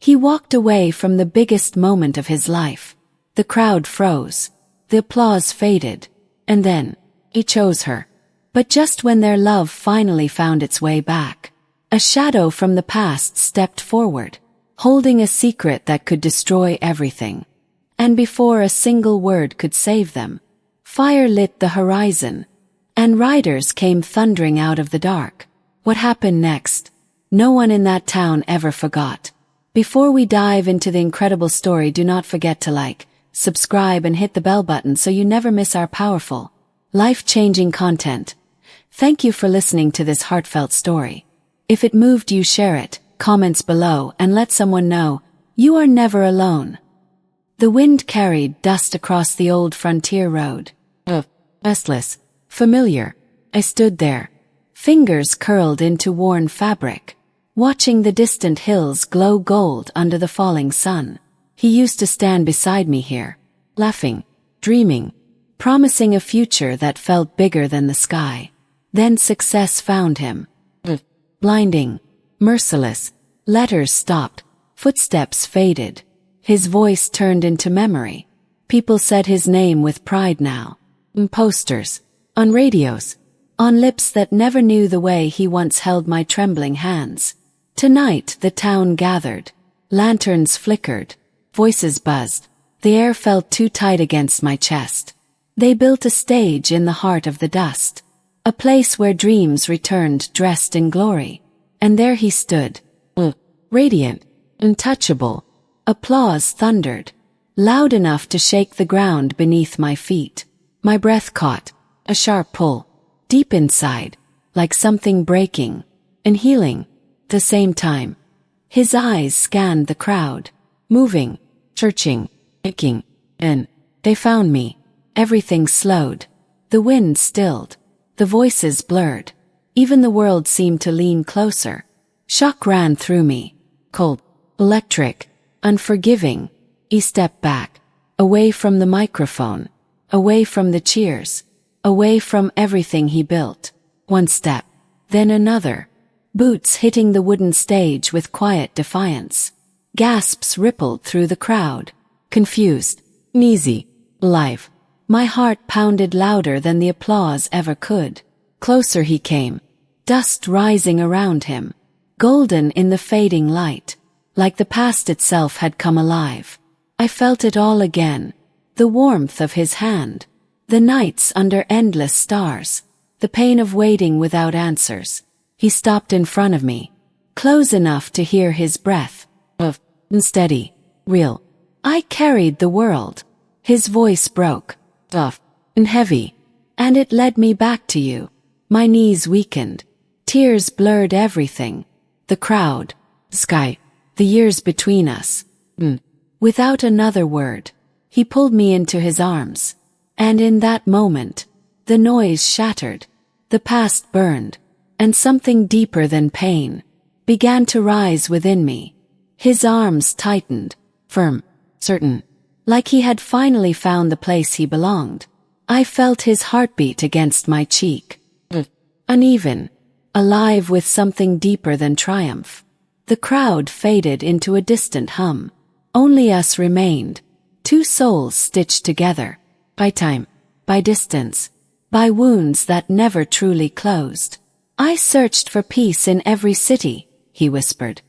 He walked away from the biggest moment of his life. The crowd froze. The applause faded. And then, he chose her. But just when their love finally found its way back, a shadow from the past stepped forward, holding a secret that could destroy everything. And before a single word could save them, fire lit the horizon, and riders came thundering out of the dark. What happened next? No one in that town ever forgot. Before we dive into the incredible story, do not forget to like, subscribe and hit the bell button so you never miss our powerful, life-changing content. Thank you for listening to this heartfelt story. If it moved you, share it, comments below, and let someone know you are never alone. The wind carried dust across the old frontier road. Restless, familiar, I stood there, fingers curled into worn fabric, watching the distant hills glow gold under the falling sun. He used to stand beside me here, laughing, dreaming, promising a future that felt bigger than the sky. Then success found him. Blinding, merciless, letters stopped, footsteps faded. His voice turned into memory. People said his name with pride now. On posters, on radios, on lips that never knew the way he once held my trembling hands. Tonight the town gathered. Lanterns flickered. Voices buzzed. The air felt too tight against my chest. They built a stage in the heart of the dust. A place where dreams returned dressed in glory. And there he stood. Radiant. Untouchable. Applause thundered. Loud enough to shake the ground beneath my feet. My breath caught. A sharp pull. Deep inside. Like something breaking. And healing. At the same time. His eyes scanned the crowd. Moving. Searching. Aching. And they found me. Everything slowed. The wind stilled. The voices blurred. Even the world seemed to lean closer. Shock ran through me. Cold. Electric. Unforgiving. He stepped back. Away from the microphone. Away from the cheers. Away from everything he built. One step. Then another. Boots hitting the wooden stage with quiet defiance. Gasps rippled through the crowd. Confused. Uneasy. Alive. My heart pounded louder than the applause ever could. Closer he came. Dust rising around him. Golden in the fading light. Like the past itself had come alive. I felt it all again. The warmth of his hand. The nights under endless stars. The pain of waiting without answers. He stopped in front of me. Close enough to hear his breath. Unsteady. Real. I carried the world. His voice broke. Tough. And heavy. And it led me back to you. My knees weakened. Tears blurred everything. The crowd. The sky. The years between us. Without another word, he pulled me into his arms. And in that moment, the noise shattered. The past burned. And something deeper than pain began to rise within me. His arms tightened. Firm. Certain. Like he had finally found the place he belonged. I felt his heartbeat against my cheek. Uneven. Alive with something deeper than triumph. The crowd faded into a distant hum. Only us remained. Two souls stitched together. By time. By distance. By wounds that never truly closed. I searched for peace in every city, he whispered.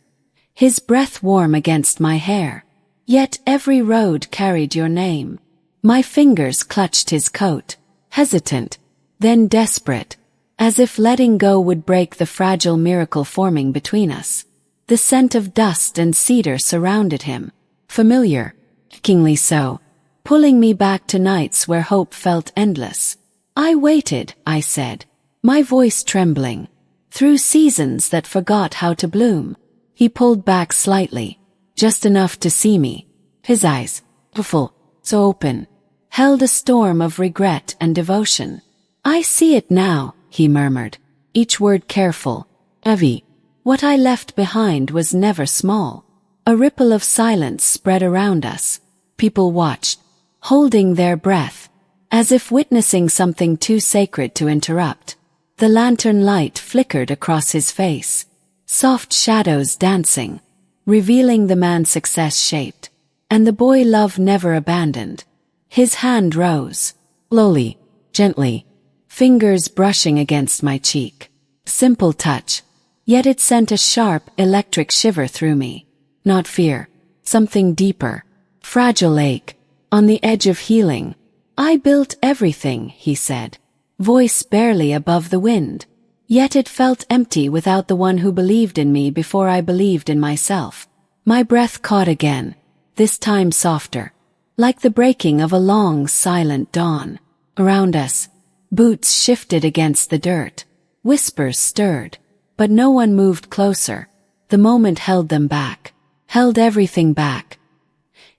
His breath warm against my hair. Yet every road carried your name. My fingers clutched his coat. Hesitant. Then desperate. As if letting go would break the fragile miracle forming between us. The scent of dust and cedar surrounded him. Familiar. Achingly so. Pulling me back to nights where hope felt endless. I waited, I said. My voice trembling. Through seasons that forgot how to bloom. He pulled back slightly. Just enough to see me. His eyes, full, so open, held a storm of regret and devotion. I see it now, he murmured. Each word careful. Heavy. What I left behind was never small. A ripple of silence spread around us. People watched, holding their breath, as if witnessing something too sacred to interrupt. The lantern light flickered across his face. Soft shadows dancing. revealing the man success shaped, and the boy love never abandoned. His hand rose, slowly, gently, fingers brushing against my cheek. Simple touch, yet it sent a sharp, electric shiver through me. Not fear, something deeper, fragile ache, on the edge of healing. I built everything, he said, voice barely above the wind. Yet it felt empty without the one who believed in me before I believed in myself. My breath caught again, this time softer, like the breaking of a long, silent dawn. Around us, boots shifted against the dirt, whispers stirred, but no one moved closer. The moment held them back, held everything back.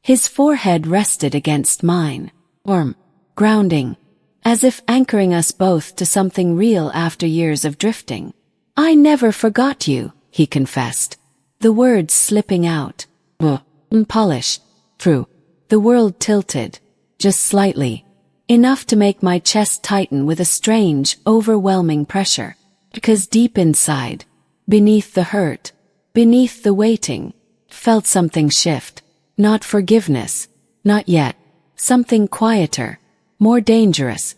His forehead rested against mine, warm, grounding, as if anchoring us both to something real after years of drifting. I never forgot you, he confessed, the words slipping out. Unpolished. True. The world tilted, just slightly, enough to make my chest tighten with a strange, overwhelming pressure. Because deep inside, beneath the hurt, beneath the waiting, felt something shift. Not forgiveness, not yet. Something quieter, more dangerous,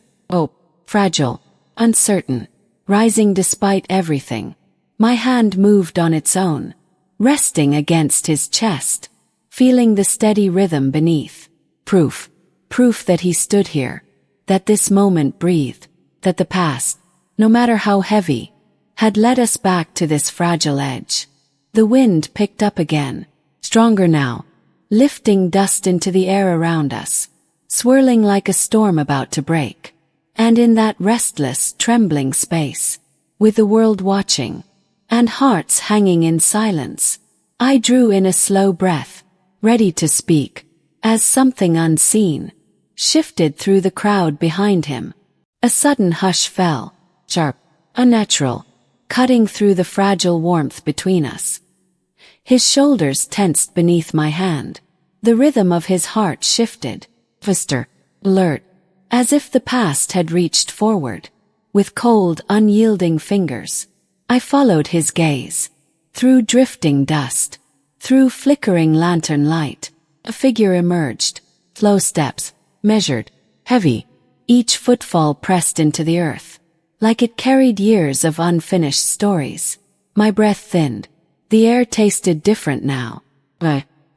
fragile, uncertain, rising despite everything. My hand moved on its own, resting against his chest, feeling the steady rhythm beneath. Proof that he stood here, that this moment breathed, that the past, no matter how heavy, had led us back to this fragile edge. The wind picked up again, stronger now, lifting dust into the air around us, swirling like a storm about to break. And in that restless, trembling space, with the world watching, and hearts hanging in silence, I drew in a slow breath, ready to speak, as something unseen shifted through the crowd behind him. A sudden hush fell, sharp, unnatural, cutting through the fragile warmth between us. His shoulders tensed beneath my hand. The rhythm of his heart shifted, faster, alert, as if the past had reached forward. With cold, unyielding fingers, I followed his gaze. Through drifting dust, through flickering lantern light, a figure emerged. Slow steps, measured, heavy, each footfall pressed into the earth, like it carried years of unfinished stories. My breath thinned. The air tasted different now.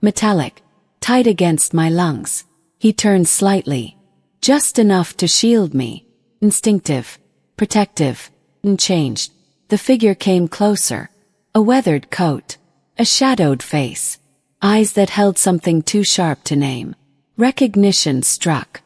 Metallic, tight against my lungs. He turned slightly, just enough to shield me. Instinctive, protective, unchanged. The figure came closer. A weathered coat, a shadowed face, eyes that held something too sharp to name. Recognition struck,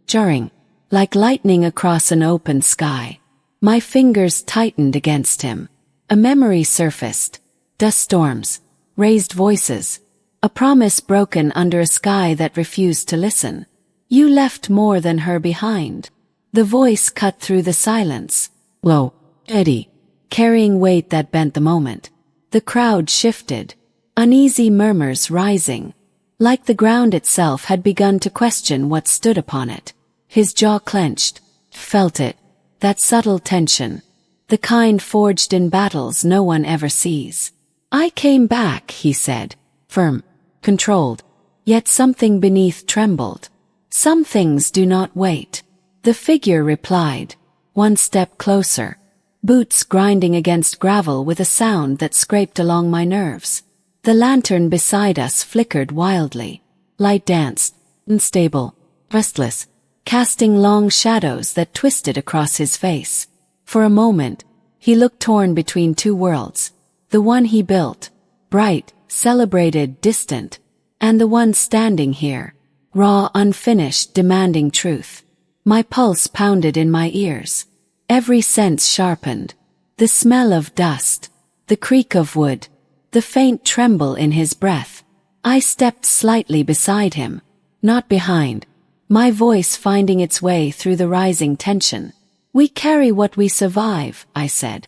jarring, like lightning across an open sky. My fingers tightened against him. A memory surfaced. Dust storms, raised voices, a promise broken under a sky that refused to listen. You left more than her behind. The voice cut through the silence. Low, steady, carrying weight that bent the moment. The crowd shifted, uneasy murmurs rising, like the ground itself had begun to question what stood upon it. His jaw clenched, felt it, that subtle tension, the kind forged in battles no one ever sees. I came back, he said, firm, controlled, yet something beneath trembled. Some things do not wait. The figure replied, one step closer, boots grinding against gravel with a sound that scraped along my nerves. The lantern beside us flickered wildly. Light danced, unstable, restless, casting long shadows that twisted across his face. For a moment, he looked torn between two worlds. The one he built, bright, celebrated, distant, and the one standing here, raw, unfinished, demanding truth. My pulse pounded in my ears. Every sense sharpened. The smell of dust, the creak of wood, the faint tremble in his breath. I stepped slightly beside him, not behind, my voice finding its way through the rising tension. We carry what we survive, I said.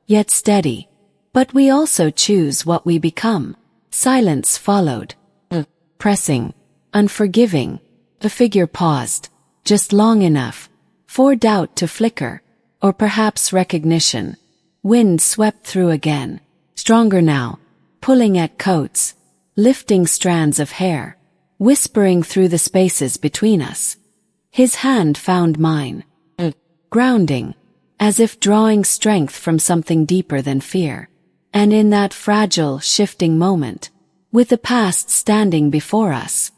Yet steady. But we also choose what we become. Silence followed. Pressing, unforgiving. The figure paused, just long enough for doubt to flicker, or perhaps recognition. Wind swept through again, stronger now, pulling at coats, lifting strands of hair, whispering through the spaces between us. His hand found mine, grounding, as if drawing strength from something deeper than fear. And in that fragile, shifting moment, with the past standing before us,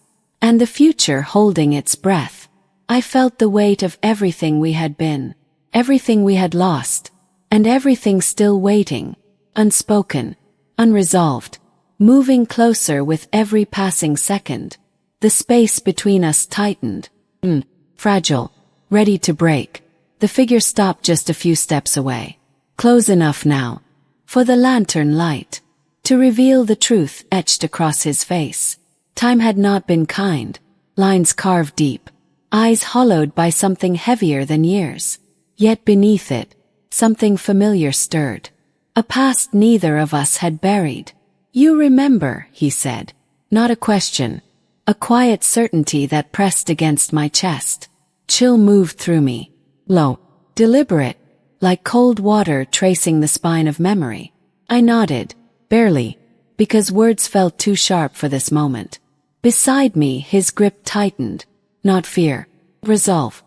and the future holding its breath, I felt the weight of everything we had been, everything we had lost, and everything still waiting, unspoken, unresolved, moving closer with every passing second. The space between us tightened, fragile, ready to break. The figure stopped just a few steps away, close enough now for the lantern light to reveal the truth etched across his face. Time had not been kind, lines carved deep, eyes hollowed by something heavier than years. Yet beneath it, something familiar stirred, a past neither of us had buried. "You remember," he said, not a question, a quiet certainty that pressed against my chest. Chill moved through me, low, deliberate, like cold water tracing the spine of memory. I nodded, barely, because words felt too sharp for this moment. Beside me, his grip tightened, not fear, resolve.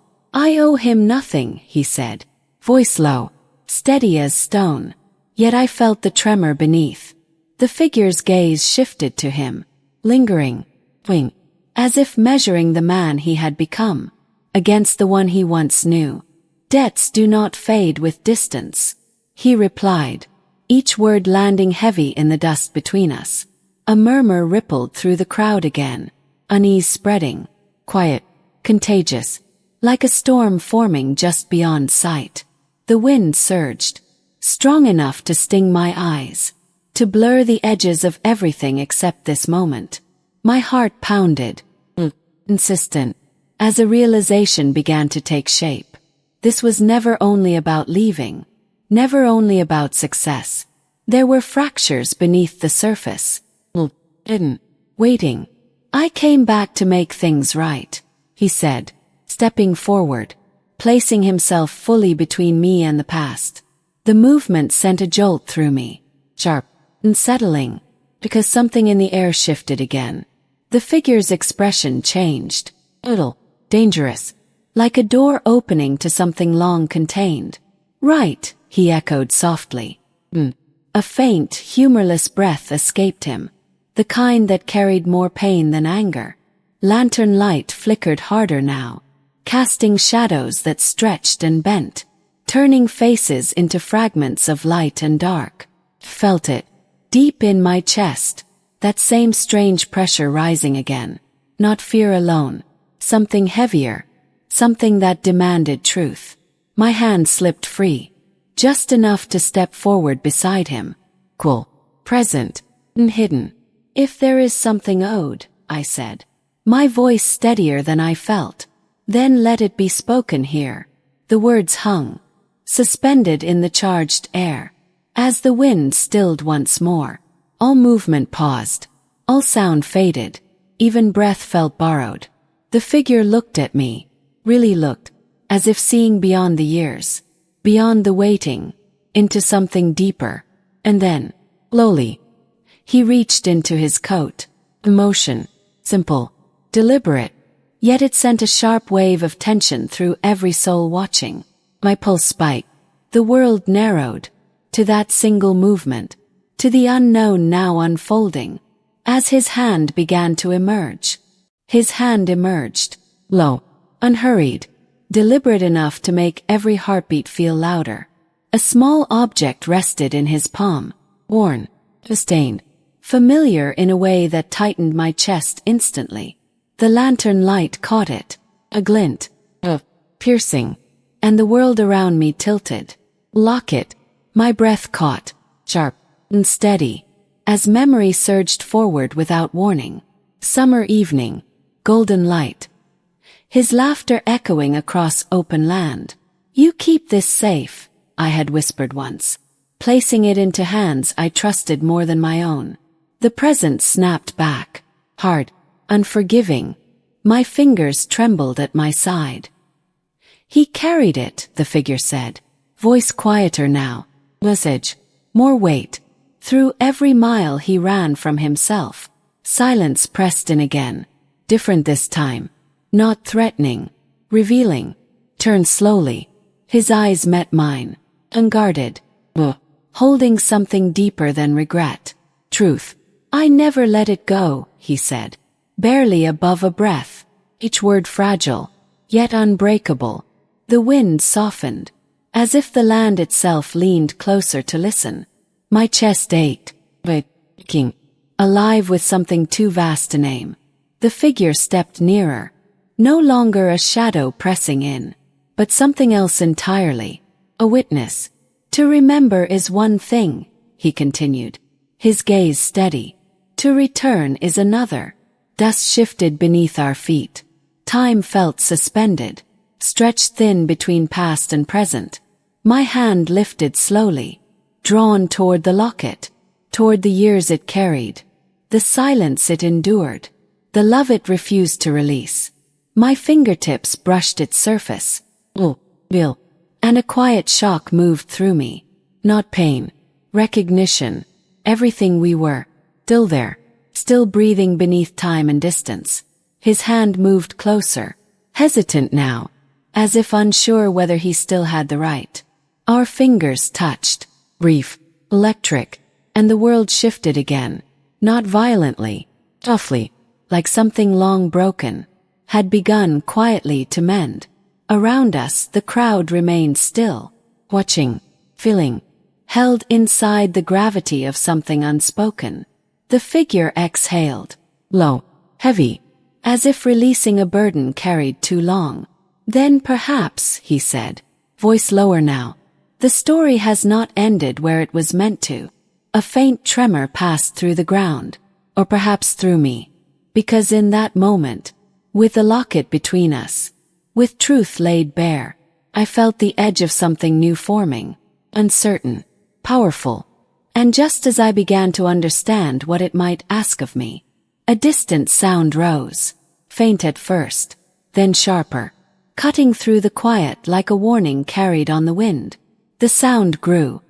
"I owe him nothing," he said, voice low, steady as stone. Yet I felt the tremor beneath. The figure's gaze shifted to him, lingering, as if measuring the man he had become against the one he once knew. "Debts do not fade with distance," he replied, each word landing heavy in the dust between us. A murmur rippled through the crowd again, unease spreading, quiet, contagious, like a storm forming just beyond sight. The wind surged, strong enough to sting my eyes, to blur the edges of everything except this moment. My heart pounded, insistent, as a realization began to take shape. This was never only about leaving, never only about success. There were fractures beneath the surface. Waiting. "I came back to make things right," he said, stepping forward, placing himself fully between me and the past. The movement sent a jolt through me, sharp, unsettling, because something in the air shifted again. The figure's expression changed, little, dangerous, like a door opening to something long contained. "Right," he echoed softly. A faint, humorless breath escaped him, the kind that carried more pain than anger. Lantern light flickered harder now, casting shadows that stretched and bent, turning faces into fragments of light and dark. Felt it, deep in my chest, that same strange pressure rising again. Not fear alone, something heavier, something that demanded truth. My hand slipped free, just enough to step forward beside him. Cool, present, and hidden. "If there is something owed," I said, my voice steadier than I felt, "then let it be spoken here." The words hung, suspended in the charged air. As the wind stilled once more, all movement paused, all sound faded, even breath felt borrowed. The figure looked at me, really looked, as if seeing beyond the years, beyond the waiting, into something deeper. And then, slowly, he reached into his coat. Emotion, simple, deliberate, yet it sent a sharp wave of tension through every soul watching. My pulse spiked. The world narrowed, to that single movement, to the unknown now unfolding, as his hand began to emerge. His hand emerged, low, unhurried, deliberate enough to make every heartbeat feel louder. A small object rested in his palm, worn, stained, familiar in a way that tightened my chest instantly. The lantern light caught it, a glint, piercing, and the world around me tilted. Locket, my breath caught, sharp and steady, as memory surged forward without warning. Summer evening, golden light. His laughter echoing across open land. "You keep this safe," I had whispered once, placing it into hands I trusted more than my own. The present snapped back, hard, unforgiving. My fingers trembled at my side. "He carried it," the figure said, voice quieter now. "Message, more weight, Through every mile he ran from himself. Silence pressed in again. Different this time. Not threatening. Revealing. Turned slowly. His eyes met mine. Unguarded. Holding something deeper than regret. Truth. I never let it go, he said. Barely above a breath. Each word fragile, yet unbreakable. The wind softened, as if the land itself leaned closer to listen. My chest ached, aching, alive with something too vast to name. The figure stepped nearer, no longer a shadow pressing in, but something else entirely, a witness. To remember is one thing, he continued, his gaze steady. To return is another. Dust shifted beneath our feet. Time felt suspended, stretched thin between past and present. My hand lifted slowly, drawn toward the locket, toward the years it carried, the silence it endured, the love it refused to release. My fingertips brushed its surface. Bill. And a quiet shock moved through me. Not pain. Recognition. Everything we were. Still there. Still breathing beneath time and distance. His hand moved closer. Hesitant now. As if unsure whether he still had the right. Our fingers touched. Brief. Electric. And the world shifted again. Not violently. Softly. Like something long broken. Had begun quietly to mend. Around us the crowd remained still. Watching. Feeling. Held inside the gravity of something unspoken. The figure exhaled. Low. Heavy. As if releasing a burden carried too long. Then perhaps, he said. Voice lower now. The story has not ended where it was meant to. A faint tremor passed through the ground. Or perhaps through me. Because in that moment, with the locket between us, with truth laid bare, I felt the edge of something new forming. Uncertain. Powerful. And just as I began to understand what it might ask of me, a distant sound rose, faint at first, then sharper, cutting through the quiet like a warning carried on the wind. The sound grew,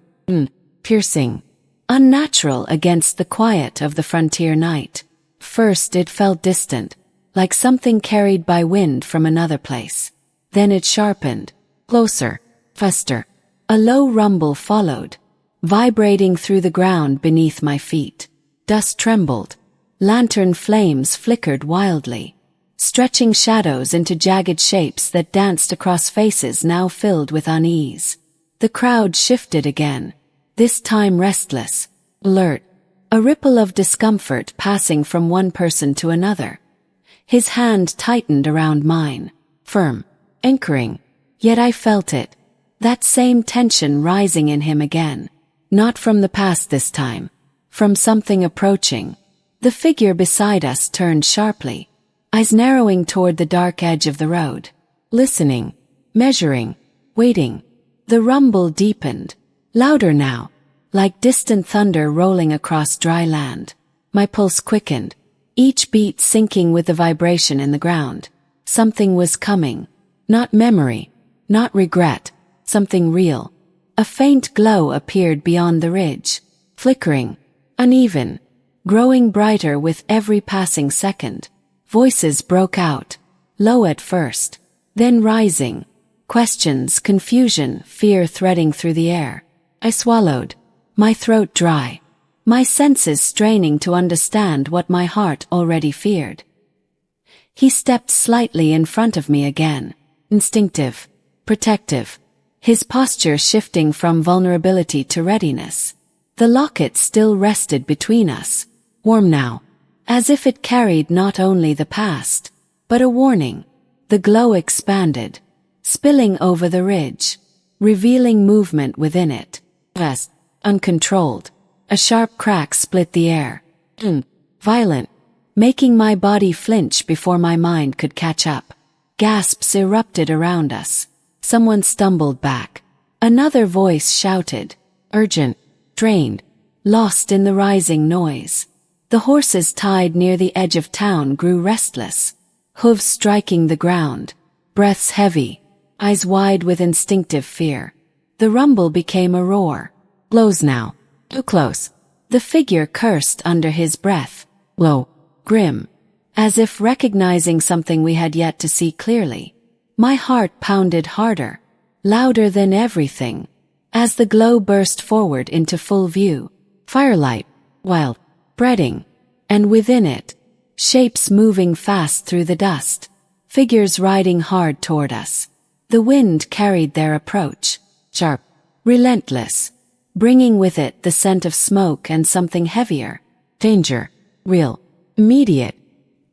piercing, unnatural against the quiet of the frontier night. First it felt distant, like something carried by wind from another place. Then it sharpened, closer, faster. A low rumble followed, vibrating through the ground beneath my feet. Dust trembled. Lantern flames flickered wildly, stretching shadows into jagged shapes that danced across faces now filled with unease. The crowd shifted again, this time restless, alert, a ripple of discomfort passing from one person to another. His hand tightened around mine, firm, anchoring, yet I felt it, that same tension rising in him again. Not from the past this time, from something approaching. The figure beside us turned sharply, eyes narrowing toward the dark edge of the road. Listening, measuring, waiting. The rumble deepened, louder now, like distant thunder rolling across dry land. My pulse quickened, each beat syncing with the vibration in the ground. Something was coming. Not memory, not regret, something real. A faint glow appeared beyond the ridge, flickering, uneven, growing brighter with every passing second. Voices broke out, low at first, then rising. Questions, confusion, fear threading through the air. I swallowed, my throat dry, my senses straining to understand what my heart already feared. He stepped slightly in front of me again, instinctive, protective, his posture shifting from vulnerability to readiness. The locket still rested between us, warm now, as if it carried not only the past, but a warning. The glow expanded, spilling over the ridge, revealing movement within it. Vast, uncontrolled. A sharp crack split the air. Violent, making my body flinch before my mind could catch up. Gasps erupted around us. Someone stumbled back. Another voice shouted, urgent, drained, lost in the rising noise. The horses tied near the edge of town grew restless, hooves striking the ground, breaths heavy, eyes wide with instinctive fear. The rumble became a roar. Close now. Too close. The figure cursed under his breath, low, grim, as if recognizing something we had yet to see clearly. My heart pounded harder, louder than everything, as the glow burst forward into full view. Firelight, wild, spreading, and within it, shapes moving fast through the dust, figures riding hard toward us. The wind carried their approach, sharp, relentless, bringing with it the scent of smoke and something heavier. Danger, real, immediate.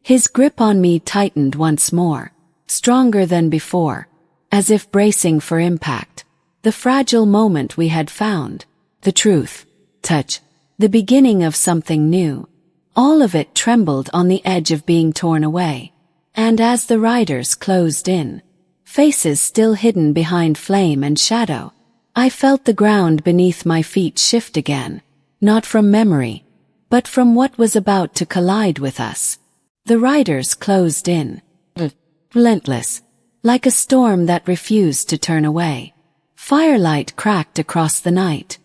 His grip on me tightened once more, stronger than before, as if bracing for impact. The fragile moment we had found, the truth, touch, the beginning of something new. All of it trembled on the edge of being torn away. And as the riders closed in, faces still hidden behind flame and shadow, I felt the ground beneath my feet shift again, not from memory, but from what was about to collide with us. The riders closed in, relentless, like a storm that refused to turn away. Firelight cracked across the night,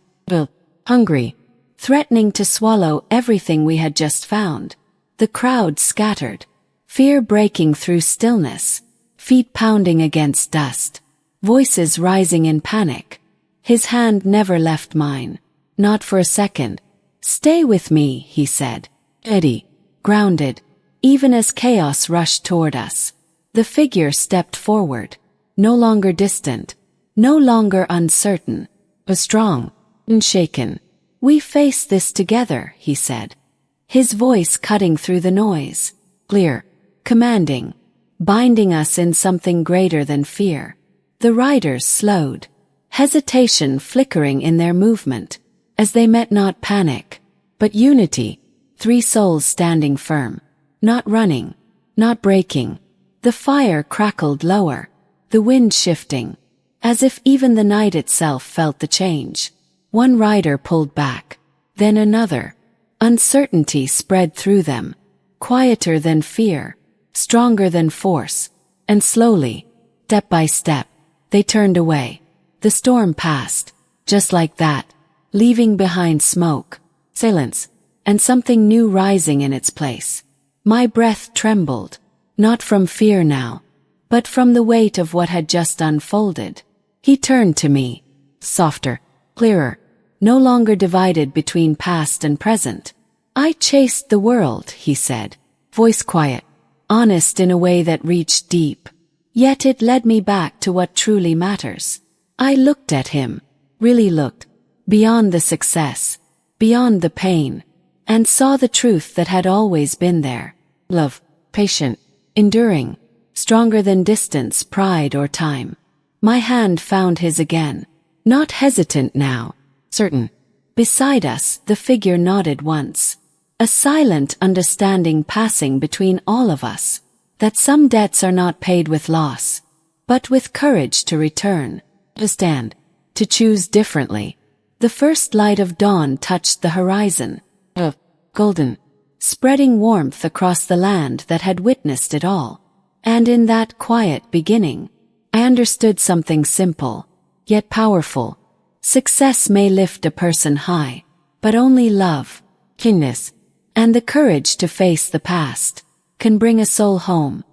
hungry, threatening to swallow everything we had just found. The crowd scattered, fear breaking through stillness, feet pounding against dust, voices rising in panic. His hand never left mine, not for a second. "Stay with me," he said, steady, grounded, even as chaos rushed toward us. The figure stepped forward, no longer distant, no longer uncertain, but strong, unshaken. "We face this together," he said, his voice cutting through the noise, clear, commanding, binding us in something greater than fear. The riders slowed, hesitation flickering in their movement, as they met not panic, but unity, three souls standing firm, not running, not breaking. The fire crackled lower, the wind shifting, as if even the night itself felt the change. One rider pulled back, then another. Uncertainty spread through them, quieter than fear, stronger than force, and slowly, step by step, they turned away. The storm passed, just like that, leaving behind smoke, silence, and something new rising in its place. My breath trembled, not from fear now, but from the weight of what had just unfolded. He turned to me, softer, clearer, no longer divided between past and present. "I chased the world," he said, voice quiet, honest in a way that reached deep. "Yet it led me back to what truly matters." I looked at him, really looked, beyond the success, beyond the pain, and saw the truth that had always been there. Love, patient, enduring, stronger than distance, pride, or time. My hand found his again, not hesitant now, certain. Beside us, the figure nodded once, a silent understanding passing between all of us, that some debts are not paid with loss, but with courage to return, to stand, to choose differently. The first light of dawn touched the horizon, golden, spreading warmth across the land that had witnessed it all. And in that quiet beginning, I understood something simple, yet powerful. Success may lift a person high, but only love, kindness, and the courage to face the past can bring a soul home.